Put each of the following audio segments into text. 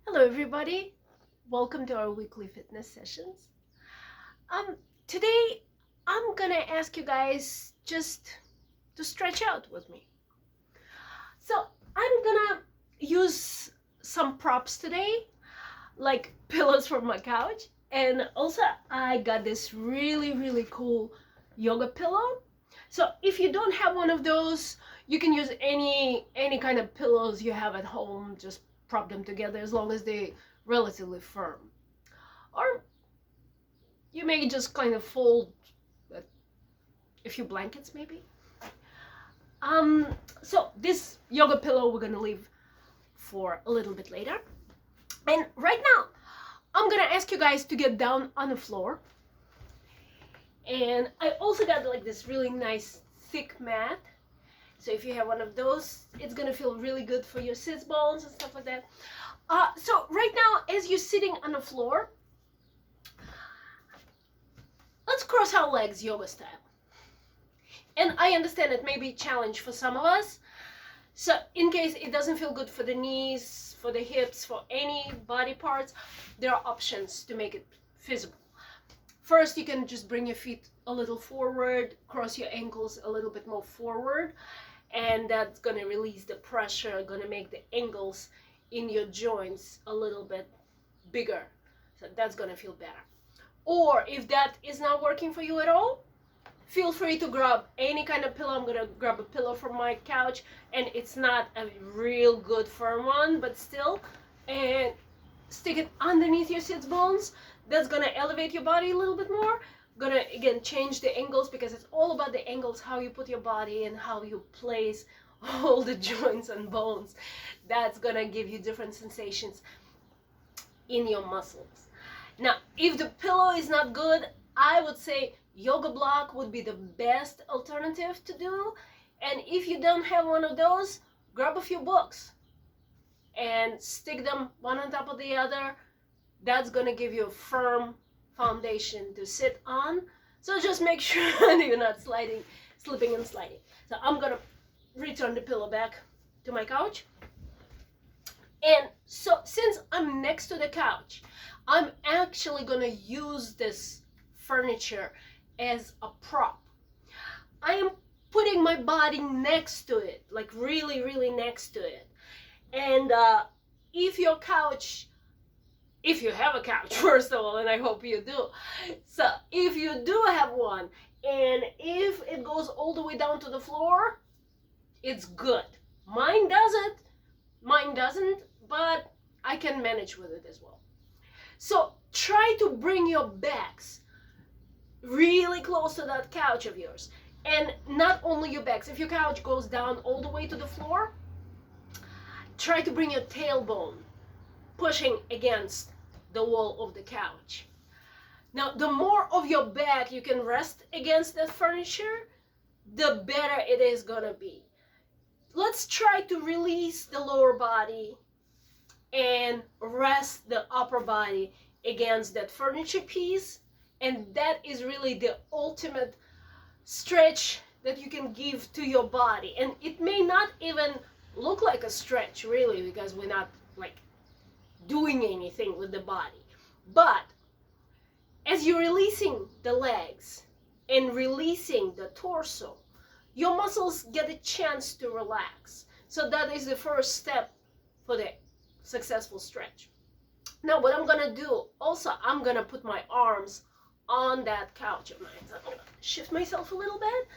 Hello everybody, welcome to our weekly fitness sessions. Today I'm gonna ask you guys just to stretch out with me. So I'm gonna use some props today, like pillows from my couch, and also I got this really cool yoga pillow. So if you don't have one of those, you can use any kind of pillows you have at home. Just prop them together as long as they're relatively firm. Or you may just kind of fold a few blankets maybe. So this yoga pillow we're gonna leave for a little bit later. And right now, I'm gonna ask you guys to get down on the floor. And I also got like this really nice thick mat. So if you have one of those, it's gonna feel really good for your sits bones and stuff like that. So right now, as you're sitting on the floor, let's cross our legs yoga style. And I understand it may be a challenge for some of us. So in case it doesn't feel good for the knees, for the hips, for any body parts, there are options to make it feasible. First, you can just bring your feet a little forward, cross your ankles a little bit more forward, and that's gonna release the pressure, gonna make the angles in your joints a little bit bigger. So that's gonna feel better. Or if that is not working for you at all, feel free to grab any kind of pillow. I'm gonna grab a pillow from my couch, and it's not a real good firm one, but still, and stick it underneath your sits bones. That's gonna elevate your body a little bit more. Gonna again change the angles, because it's all about the angles, how you put your body and how you place all the joints and bones. That's gonna give you different sensations in your muscles. Now, if the pillow is not good, I would say yoga block would be the best alternative to do. And if you don't have one of those, grab a few books and stick them one on top of the other. That's gonna give you a firm foundation to sit on. So just make sure that you're not slipping and sliding. So I'm gonna return the pillow back to my couch. And so since I'm next to the couch, I'm actually gonna use this furniture as a prop. I am putting my body next to it, like really next to it. And if your couch, if you have a couch, first of all, and I hope you do. So if you do have one, and if it goes all the way down to the floor, it's good. Mine doesn't, but I can manage with it as well. So try to bring your backs really close to that couch of yours. And not only your backs, if your couch goes down all the way to the floor, try to bring your tailbone pushing against the wall of the couch. Now, the more of your back you can rest against that furniture, the better it is gonna be. Let's try to release the lower body and rest the upper body against that furniture piece. And that is really the ultimate stretch that you can give to your body. And it may not even look like a stretch, really, because we're not like doing anything with the body. But as you're releasing the legs and releasing the torso, your muscles get a chance to relax. So that is the first step for the successful stretch. Now, what I'm gonna do, also, I'm gonna put my arms on that couch of mine. So I'm gonna shift myself a little bit.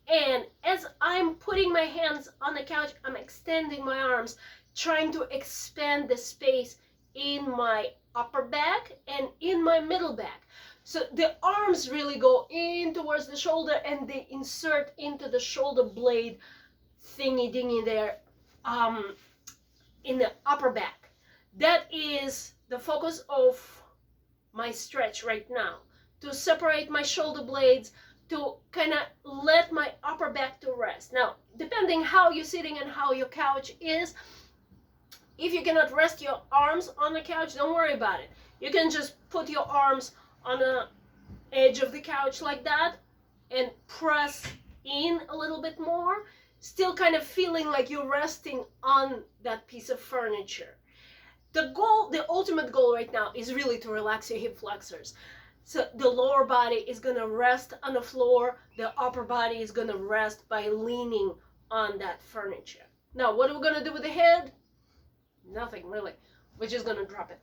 And as I'm putting my hands on the couch, I'm extending my arms, trying to expand the space in my upper back and in my middle back. So the arms really go in towards the shoulder, and they insert into the shoulder blade thingy dingy there in the upper back. That is the focus of my stretch right now, to separate my shoulder blades, to kind of let my upper back to rest. Now, depending how you're sitting and how your couch is, if you cannot rest your arms on the couch, don't worry about it. You can just put your arms on the edge of the couch like that and press in a little bit more, still kind of feeling like you're resting on that piece of furniture. the goal, the ultimate goal right now is really to relax your hip flexors. So the lower body is going to rest on the floor. The upper body is going to rest by leaning on that furniture. Now, what are we going to do with the head? Nothing really. We're just going to drop it.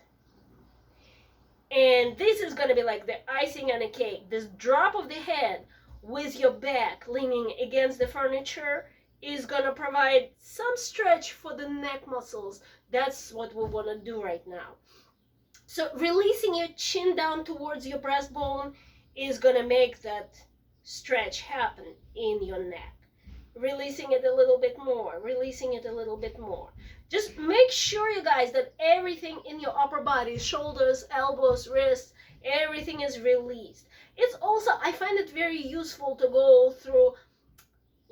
And this is going to be like the icing on a cake. This drop of the head with your back leaning against the furniture is going to provide some stretch for the neck muscles. That's what we want to do right now. So releasing your chin down towards your breastbone is going to make that stretch happen in your neck. Releasing it a little bit more, releasing it a little bit more. Just make sure, you guys, that everything in your upper body, shoulders, elbows, wrists, everything is released. It's also, I find it very useful to go through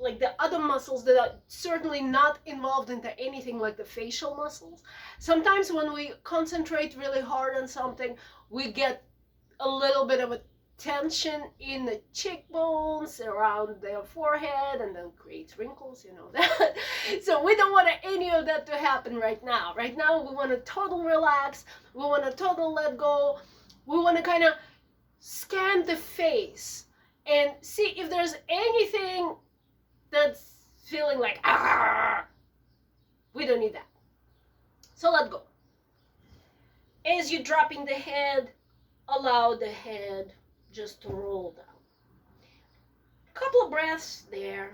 like the other muscles that are certainly not involved into anything like the facial muscles. Sometimes when we concentrate really hard on something, we get a little bit of a tension in the cheekbones, around their forehead, and then creates wrinkles, you know that. So we don't want any of that to happen right now. Right now we want to total relax, we want to total let go, we want to kind of scan the face and see if there's anything that's feeling like, ah, we don't need that. So let go. As you're dropping the head, allow the head just to roll down. A couple of breaths there.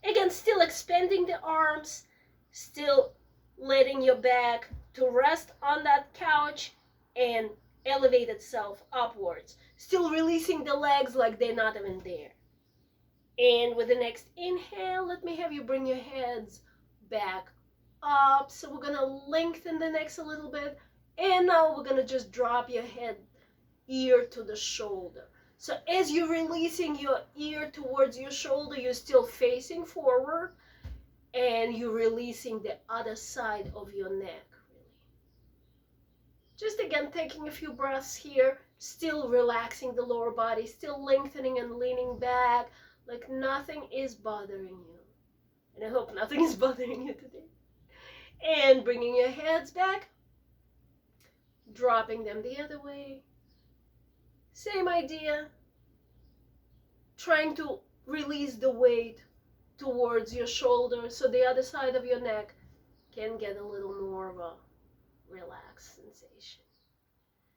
Again, still expanding the arms, still letting your back to rest on that couch and elevate itself upwards. Still releasing the legs like they're not even there. And with the next inhale, let me have you bring your heads back up. So we're gonna lengthen the necks a little bit. And now we're gonna just drop your head ear to the shoulder. So as you're releasing your ear towards your shoulder, you're still facing forward and you're releasing the other side of your neck. Really. Just again, taking a few breaths here, still relaxing the lower body, still lengthening and leaning back like nothing is bothering you. And I hope nothing is bothering you today. And bringing your heads back, dropping them the other way. Same idea, trying to release the weight towards your shoulder so the other side of your neck can get a little more of a relaxed sensation.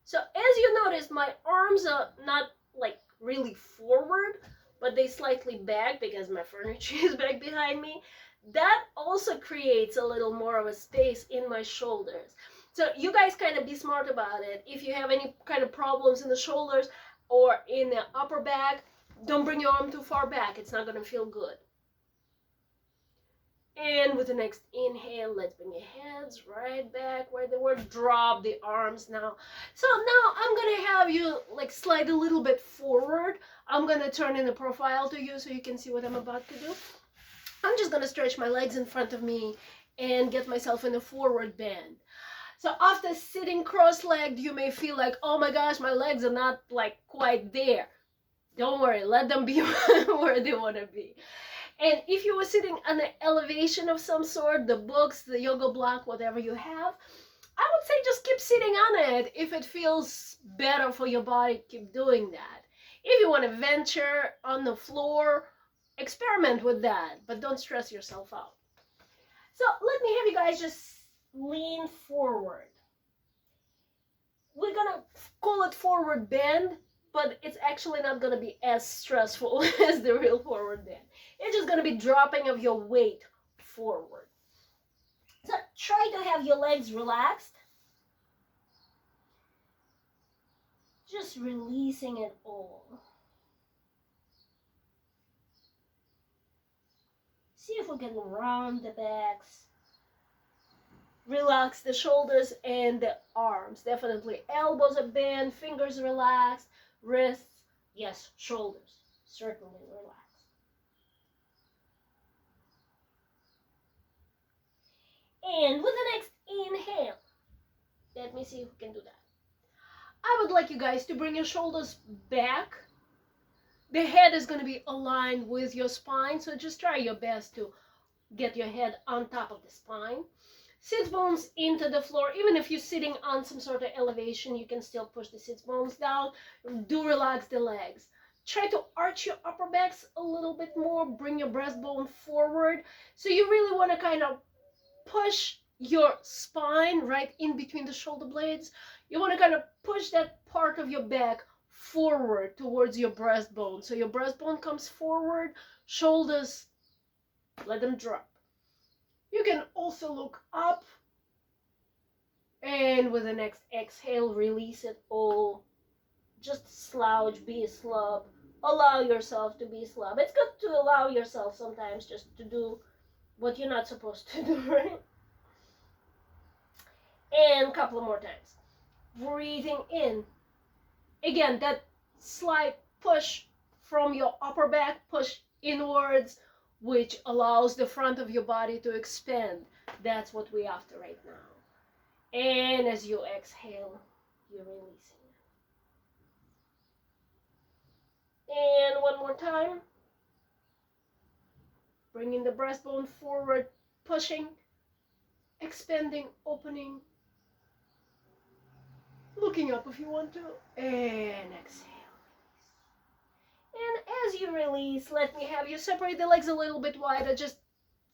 So as you notice, my arms are not like really forward, but they slightly back because my furniture is back behind me. That also creates a little more of a space in my shoulders. So you guys kind of be smart about it. If you have any kind of problems in the shoulders or in the upper back, don't bring your arm too far back. It's not going to feel good. And with the next inhale, let's bring your heads right back where they were. Drop the arms now. So now I'm going to have you like slide a little bit forward. I'm going to turn in the profile to you so you can see what I'm about to do. I'm just going to stretch my legs in front of me and get myself in a forward bend. So after sitting cross-legged, you may feel like, oh my gosh, my legs are not like quite there. Don't worry, let them be where they want to be. And if you were sitting on an elevation of some sort, the books, the yoga block, whatever you have, I would say just keep sitting on it. If it feels better for your body, keep doing that. If you want to venture on the floor, experiment with that, but don't stress yourself out. So let me have you guys just lean forward. We're gonna call it forward bend, but it's actually not gonna be as stressful as the real forward bend. It's just gonna be dropping of your weight forward. So try to have your legs relaxed. Just releasing it all. See if we can round the backs. Relax the shoulders and the arms. Definitely elbows are bent, fingers relaxed, wrists, yes, shoulders, certainly relaxed. And with the next inhale, let me see if we can do that. I would like you guys to bring your shoulders back. The head is going to be aligned with your spine, so just try your best to get your head on top of the spine. Sits bones into the floor. Even if you're sitting on some sort of elevation, you can still push the sits bones down. Do relax the legs. Try to arch your upper backs a little bit more. Bring your breastbone forward. So you really want to kind of push your spine right in between the shoulder blades. You want to kind of push that part of your back forward towards your breastbone. So your breastbone comes forward, shoulders, let them drop. You can also look up, and with the next exhale, release it all. Just slouch, be a slub. Allow yourself to be a slub. It's good to allow yourself sometimes just to do what you're not supposed to do, right? And a couple of more times. Breathing in. Again, that slight push from your upper back, push inwards, which allows the front of your body to expand. That's what we're after right now. And as you exhale, you're releasing it. And one more time. Bringing the breastbone forward, pushing, expanding, opening, looking up if you want to, and exhale. And as you release, let me have you separate the legs a little bit wider just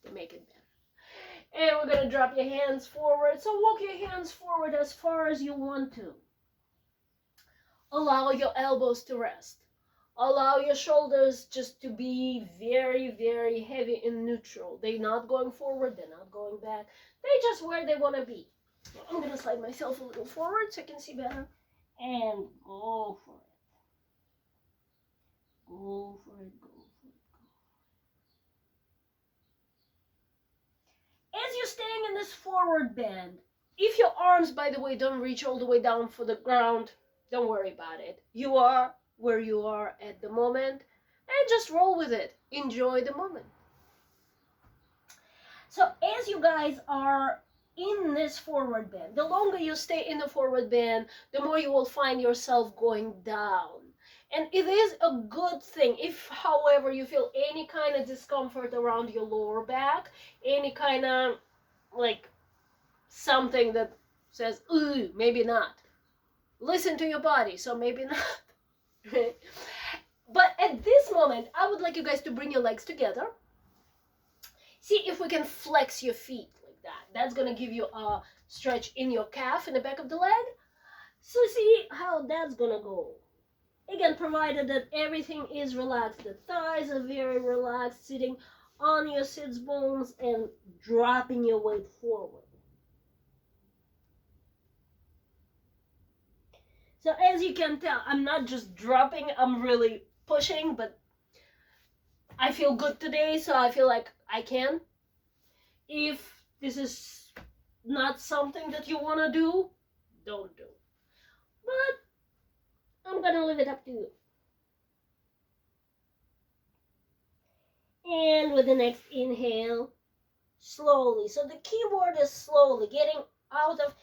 to make it better. And we're going to drop your hands forward. So walk your hands forward as far as you want to. Allow your elbows to rest. Allow your shoulders just to be very, very heavy and neutral. They're not going forward. They're not going back. They're just where they want to be. So I'm going to slide myself a little forward so I can see better. And go for it. Go for it, go for it, go. As you're staying in this forward bend, if your arms, by the way, don't reach all the way down for the ground, don't worry about it. You are where you are at the moment, and just roll with it. Enjoy the moment. So as you guys are in this forward bend, the longer you stay in the forward bend, the more you will find yourself going down. And it is a good thing if, however, you feel any kind of discomfort around your lower back, any kind of like something that says, ooh, maybe not. Listen to your body, so maybe not. But at this moment, I would like you guys to bring your legs together. See if we can flex your feet like that. That's going to give you a stretch in your calf, in the back of the leg. So see how that's going to go. Again, provided that everything is relaxed. The thighs are very relaxed, sitting on your sits bones and dropping your weight forward. So as you can tell, I'm not just dropping, I'm really pushing, but I feel good today, so I feel like I can. If this is not something that you want to do, don't do. But I'm going to leave it up to you. And with the next inhale, slowly. So the key word is slowly. Getting out of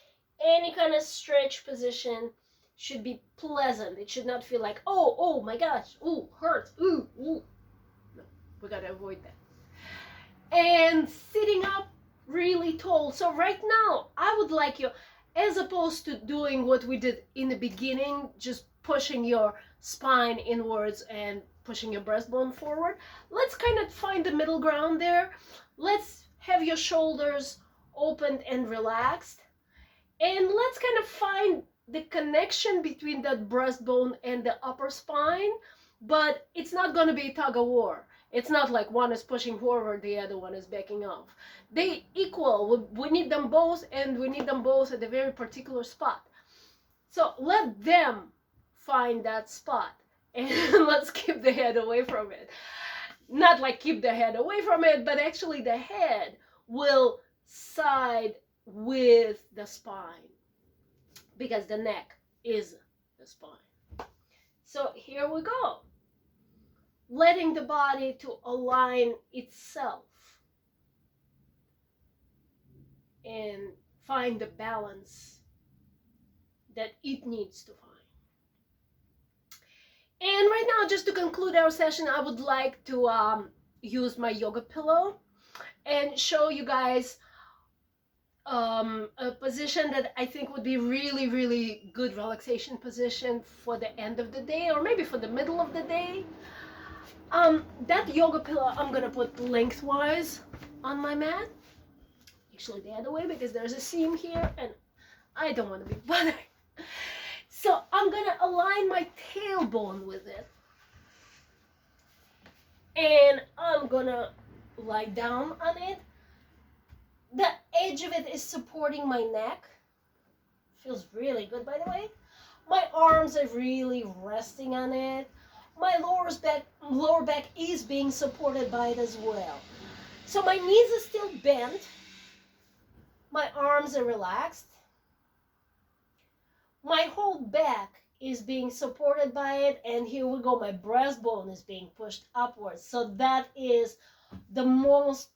any kind of stretch position should be pleasant. It should not feel like, oh my gosh, ooh, hurts, ooh. No, we got to avoid that. And sitting up really tall. So right now, I would like you, as opposed to doing what we did in the beginning, just pushing your spine inwards and pushing your breastbone forward, let's kind of find the middle ground there. Let's have your shoulders opened and relaxed. And let's kind of find the connection between that breastbone and the upper spine, but it's not going to be tug of war. It's not like one is pushing forward, the other one is backing off. They equal. We need them both, and we need them both at a very particular spot. So let them find that spot, and let's keep the head away from it. Not like keep the head away from it, but actually the head will side with the spine, because the neck is the spine. So here we go. Letting the body to align itself and find the balance that it needs to find. And right now, just to conclude our session, I would like to use my yoga pillow and show you guys a position that I think would be really, really good relaxation position for the end of the day, or maybe for the middle of the day. That yoga pillow I'm gonna put lengthwise on my mat. Actually, the other way, because there's a seam here, and I don't want to be bothered. So I'm gonna align my tailbone with it, and I'm gonna lie down on it. The edge of it is supporting my neck. Feels really good, by the way. My arms are really resting on it. My lower back is being supported by it as well. So my knees are still bent. My arms are relaxed. My whole back is being supported by it, and here we go, my breastbone is being pushed upwards. So that is the most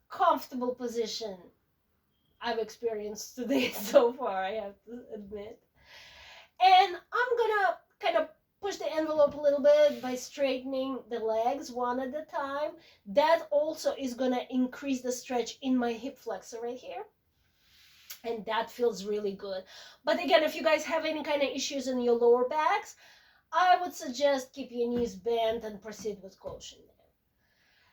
comfortable position I've experienced today so far, I have to admit. And I'm gonna kind of push the envelope a little bit by straightening the legs one at a time. That also is gonna increase the stretch in my hip flexor right here. And that feels really good. But again, if you guys have any kind of issues in your lower backs, I would suggest keep your knees bent and proceed with caution there.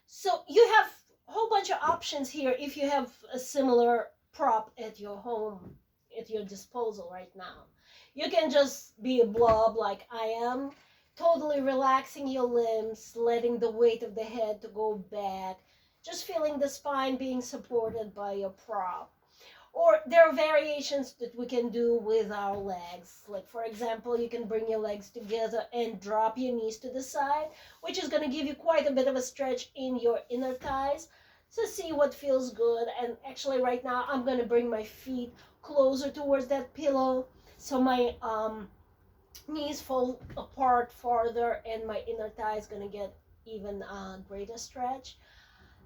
So you have a whole bunch of options here if you have a similar prop at your home, at your disposal right now. You can just be a blob like I am, totally relaxing your limbs, letting the weight of the head to go back, just feeling the spine being supported by your prop. Or there are variations that we can do with our legs. Like, for example, you can bring your legs together and drop your knees to the side, which is going to give you quite a bit of a stretch in your inner thighs. So see what feels good. And actually right now I'm going to bring my feet closer towards that pillow so my knees fall apart farther and my inner thigh is going to get even greater stretch.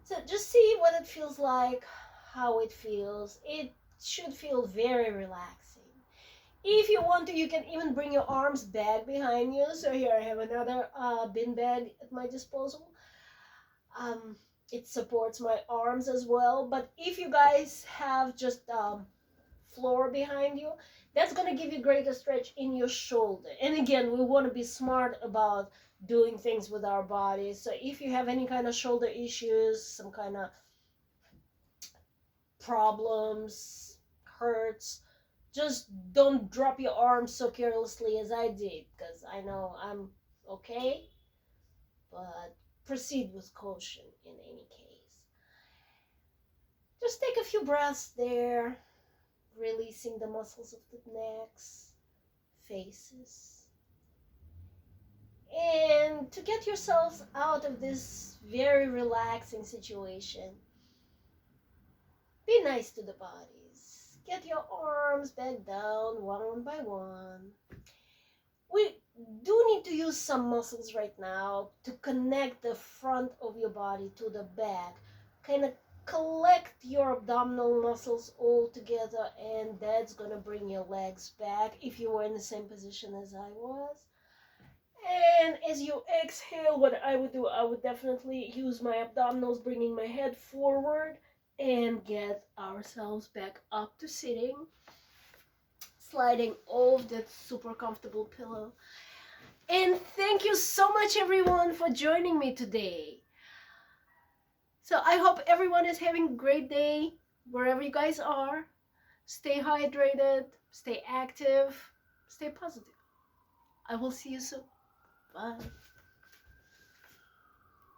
So just see what it feels like, how it feels. It should feel very relaxing. If you want to, you can even bring your arms back behind you. So here I have another bin bag at my disposal. It supports my arms as well. But if you guys have just floor behind you, that's going to give you greater stretch in your shoulder. And again, we want to be smart about doing things with our bodies. So if you have any kind of shoulder issues, some kind of problems, hurts, just don't drop your arms so carelessly as I did, because I know I'm okay, but proceed with caution in any case. Just take a few breaths there, releasing the muscles of the necks, faces. And to get yourselves out of this very relaxing situation, be nice to the bodies. Get your arms back down one by one. We do need to use some muscles right now to connect the front of your body to the back. Kind of collect your abdominal muscles all together, and that's going to bring your legs back if you were in the same position as I was. And as you exhale, what I would do, I would definitely use my abdominals, bringing my head forward and get ourselves back up to sitting, sliding off that super comfortable pillow. And thank you so much, everyone, for joining me today. So I hope everyone is having a great day wherever you guys are. Stay hydrated, stay active, stay positive. I will see you soon. Bye.